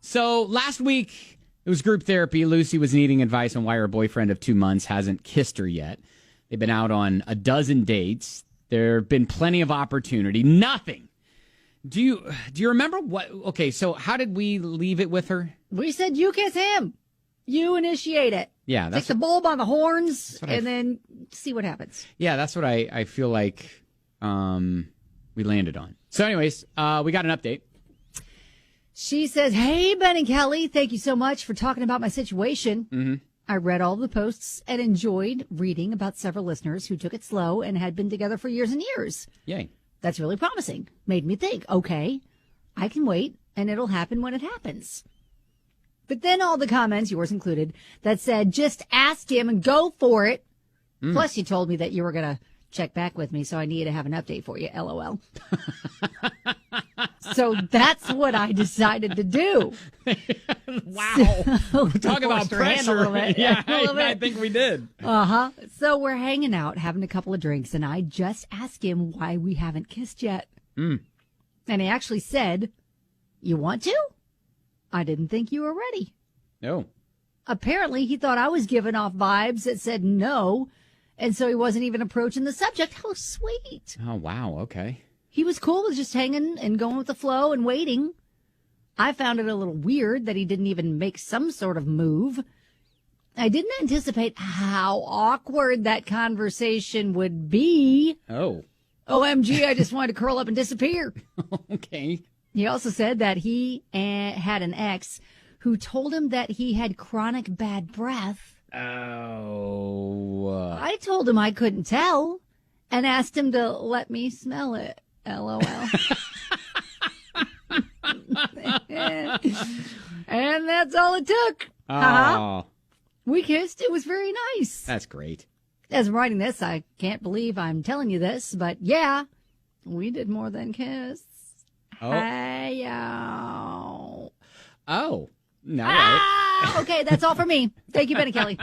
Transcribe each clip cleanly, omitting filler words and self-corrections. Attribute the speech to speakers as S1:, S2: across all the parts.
S1: So last week, it was group therapy. Lucy was needing advice on why her boyfriend of 2 months hasn't kissed her yet. They've been out on a dozen dates. There have been plenty of opportunity. Nothing. Do you remember what? Okay, so how did we leave it with her?
S2: We said you kiss him. You initiate it.
S1: Yeah,
S2: take the bull by the horns and then see what happens.
S1: Yeah, that's what I feel like we landed on. So anyways, we got an update.
S2: She says, "Hey, Ben and Kelly, thank you so much for talking about my situation.
S1: Mm-hmm.
S2: I read all the posts and enjoyed reading about several listeners who took it slow and had been together for years and years.
S1: Yay.
S2: That's really promising. Made me think, okay, I can wait and it'll happen when it happens." But then all the comments, yours included, that said, just ask him and go for it. Plus, you told me that you were going to check back with me, so I needed to have an update for you, LOL. So that's what I decided to do.
S1: Wow. Talk about pressure. Yeah, I think we did.
S2: Uh-huh. So we're hanging out, having a couple of drinks, and I just asked him why we haven't kissed yet. And he actually said, "You want to? I didn't think you were ready."
S1: No.
S2: Apparently, he thought I was giving off vibes that said no, and so he wasn't even approaching the subject. How sweet.
S1: Oh, wow. Okay.
S2: He was cool with just hanging and going with the flow and waiting. I found it a little weird that he didn't even make some sort of move. I didn't anticipate how awkward that conversation would be.
S1: Oh.
S2: OMG, I just wanted to curl up and disappear.
S1: Okay.
S2: He also said that he had an ex who told him that he had chronic bad breath.
S1: Oh.
S2: I told him I couldn't tell and asked him to let me smell it. LOL. And that's all it took.
S1: Oh.
S2: Uh-huh. We kissed. It was very nice.
S1: That's great.
S2: As I'm writing this, I can't believe I'm telling you this, but yeah, we did more than kiss.
S1: Oh.
S2: Hey-yo.
S1: Oh. No. Right.
S2: Okay, that's all for me. Thank you, Benny Kelly.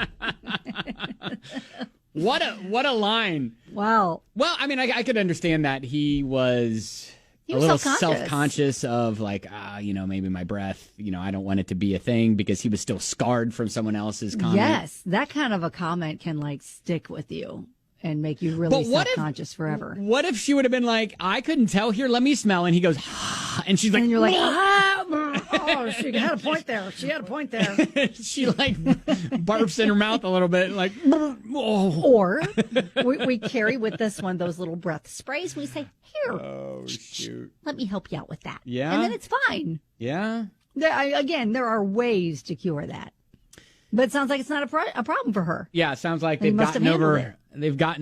S1: What a line.
S2: Wow.
S1: Well, I mean, I could understand that he was a little self-conscious of like, maybe my breath, I don't want it to be a thing because he was still scarred from someone else's comment.
S2: Yes, that kind of a comment can like stick with you and make you really self-conscious forever.
S1: What if she would have been like, I couldn't tell, here, let me smell, and he goes, and she's like,
S2: and you're like, oh, she had a point there. She had a point there.
S1: She like barfs in her mouth a little bit, like, oh.
S2: Or we carry with us one of those little breath sprays. We say, here,
S1: oh shoot,
S2: let me help you out with that.
S1: Yeah,
S2: and then it's fine.
S1: Yeah.
S2: There are ways to cure that, but it sounds like it's not a problem for her.
S1: Yeah, it sounds like they've gotten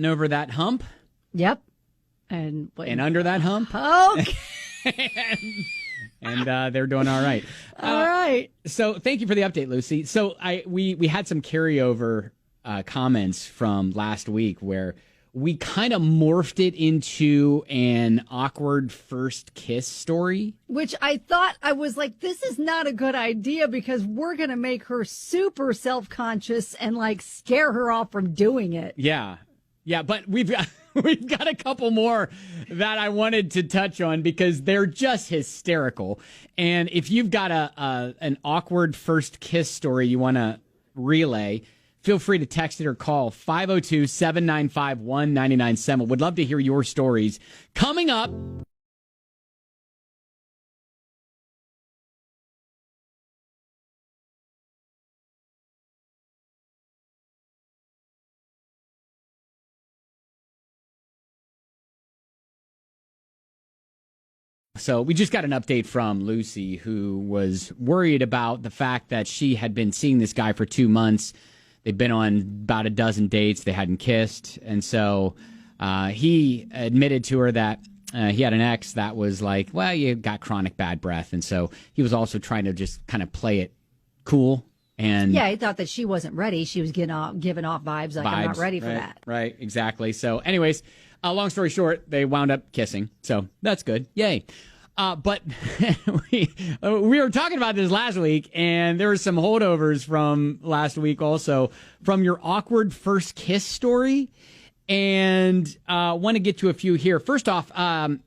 S1: over that hump.
S2: Yep, and
S1: under that hump.
S2: Okay.
S1: and they're doing all right.
S2: All right.
S1: So thank you for the update, Lucy. So we had some carryover comments from last week where we kind of morphed it into an awkward first kiss story.
S2: Which I was like, this is not a good idea because we're going to make her super self-conscious and like scare her off from doing it.
S1: Yeah. Yeah, but we've got a couple more that I wanted to touch on because they're just hysterical. And if you've got an awkward first kiss story you want to relay, feel free to text it or call 502-795-1997. Would love to hear your stories. Coming up. So we just got an update from Lucy, who was worried about the fact that she had been seeing this guy for 2 months. They'd been on about a dozen dates. They hadn't kissed. And so he admitted to her that he had an ex that was like, well, you got chronic bad breath. And so he was also trying to just kind of play it cool. And
S2: yeah, he thought that she wasn't ready. She was giving off vibes like, I'm not ready for that.
S1: Right, exactly. So anyways, long story short, they wound up kissing. So that's good. Yay. But we were talking about this last week, and there were some holdovers from last week also from your awkward first kiss story. And want to get to a few here. First off,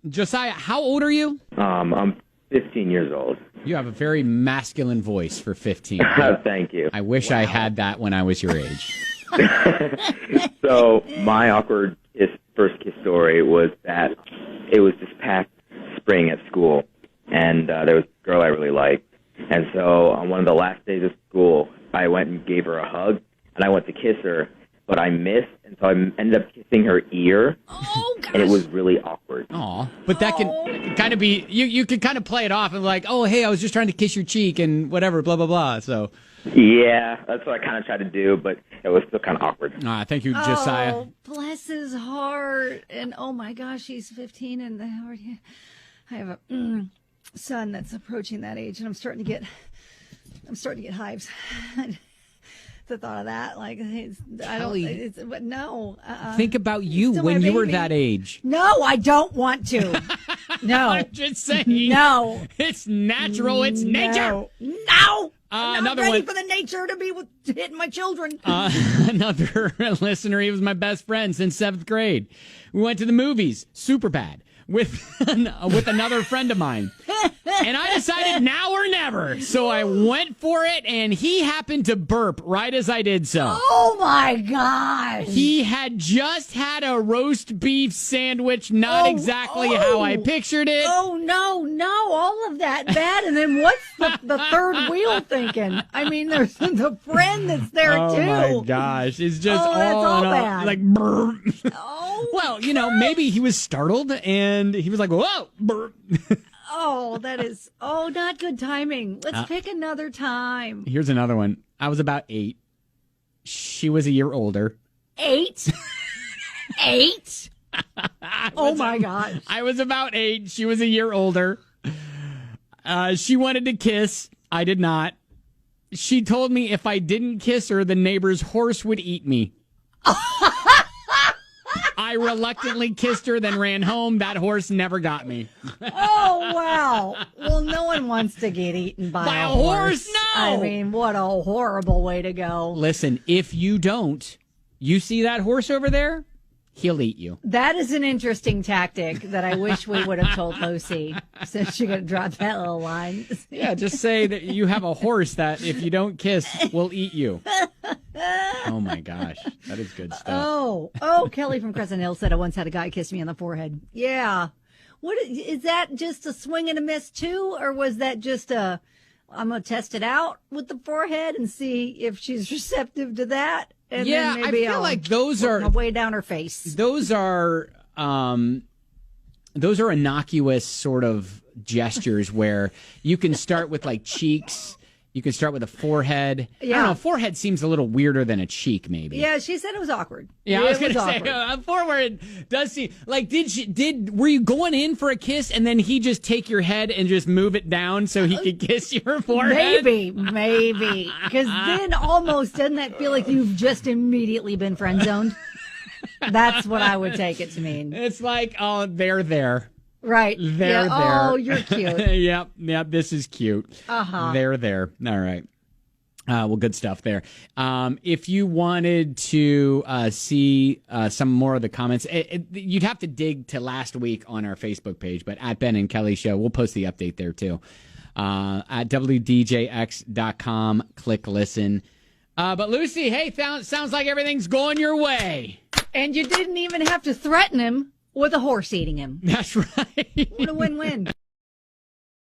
S1: Josiah, how old are you?
S3: I'm 15 years old.
S1: You have a very masculine voice for 15.
S3: Thank you.
S1: I wish I had that when I was your age.
S3: So my awkward first kiss story was that it was this past spring at school, and there was a girl I really liked. And so on one of the last days of school, I went and gave her a hug, and I went to kiss her, but I missed, and so I ended up kissing her ear.
S2: Oh, gosh.
S3: And it was really awkward.
S1: Aw, but that can kind of be, you can kind of play it off and like, oh, hey, I was just trying to kiss your cheek and whatever, blah, blah, blah. So,
S3: Yeah, that's what I kind of tried to do, but it was still kind of awkward.
S1: Thank you, Josiah.
S2: Oh, bless his heart. And oh my gosh, he's 15 and I have a son that's approaching that age, and I'm starting to get hives. The thought of that, like, but no.
S1: Think about you
S2: Still
S1: when
S2: my
S1: you were
S2: baby.
S1: that age.
S2: No, I don't want to. No.
S1: I'm just saying.
S2: No.
S1: It's natural. It's nature.
S2: No. I'm not
S1: another
S2: ready
S1: one.
S2: for the nature to be hitting my children.
S1: Another listener, he was my best friend since 7th grade. We went to the movies, super bad, with another friend of mine. And I decided now or never. So I went for it, and he happened to burp right as I did so.
S2: Oh, my gosh.
S1: He had just had a roast beef sandwich, not exactly how I pictured it.
S2: Oh, no, all of that bad. And then what's the third wheel thinking? I mean, there's the friend that's there,
S1: Oh,
S2: too.
S1: my gosh. It's just
S2: that's all
S1: in
S2: bad.
S1: like, burp.
S2: Oh,
S1: Well, maybe he was startled, and he was like, whoa, burp.
S2: oh, that is, not good timing. Let's pick another time.
S1: Here's another one. I was about 8. She was a year older.
S2: 8? 8? Oh, my gosh.
S1: I was about 8. She was a year older. She wanted to kiss. I did not. She told me if I didn't kiss her, the neighbor's horse would eat me. I reluctantly kissed her, then ran home. That horse never got me.
S2: Oh, wow. Well, no one wants to get eaten by
S1: a horse? No!
S2: I mean, what a horrible way to go.
S1: Listen, if you don't, you see that horse over there? He'll eat you.
S2: That is an interesting tactic that I wish we would have told Lucy, since she could drop that little line.
S1: Yeah, just say that you have a horse that if you don't kiss, will eat you. Oh, my gosh. That is good stuff.
S2: Oh, Kelly from Crescent Hill said I once had a guy kiss me on the forehead. Yeah. What is that, just a swing and a miss too? Or was that just I'm going to test it out with the forehead and see if she's receptive to that? And
S1: yeah,
S2: then maybe
S1: I feel like those
S2: work
S1: are
S2: my way down her face.
S1: Those are innocuous sort of gestures where you can start with like cheeks. You can start with a forehead.
S2: Yeah.
S1: I don't know. Forehead seems a little weirder than a cheek, maybe.
S2: Yeah, she said it was awkward.
S1: Yeah, I was
S2: It
S1: going to say, forehead does seem like, were you going in for a kiss and then he just take your head and just move it down so he could kiss your forehead?
S2: Maybe. Because then almost doesn't that feel like you've just immediately been friend zoned? That's what I would take it to mean.
S1: It's like, oh, they're there.
S2: Right.
S1: They're there.
S2: Oh, you're cute.
S1: Yep, this is cute.
S2: Uh-huh.
S1: They're there. All right. Well, good stuff there. If you wanted to see some more of the comments, you'd have to dig to last week on our Facebook page, but at Ben and Kelly Show, we'll post the update there too. At WDJX.com, click listen. But Lucy, hey, sounds like everything's going your way.
S2: And you didn't even have to threaten him with a horse eating him.
S1: That's right.
S2: What a win-win.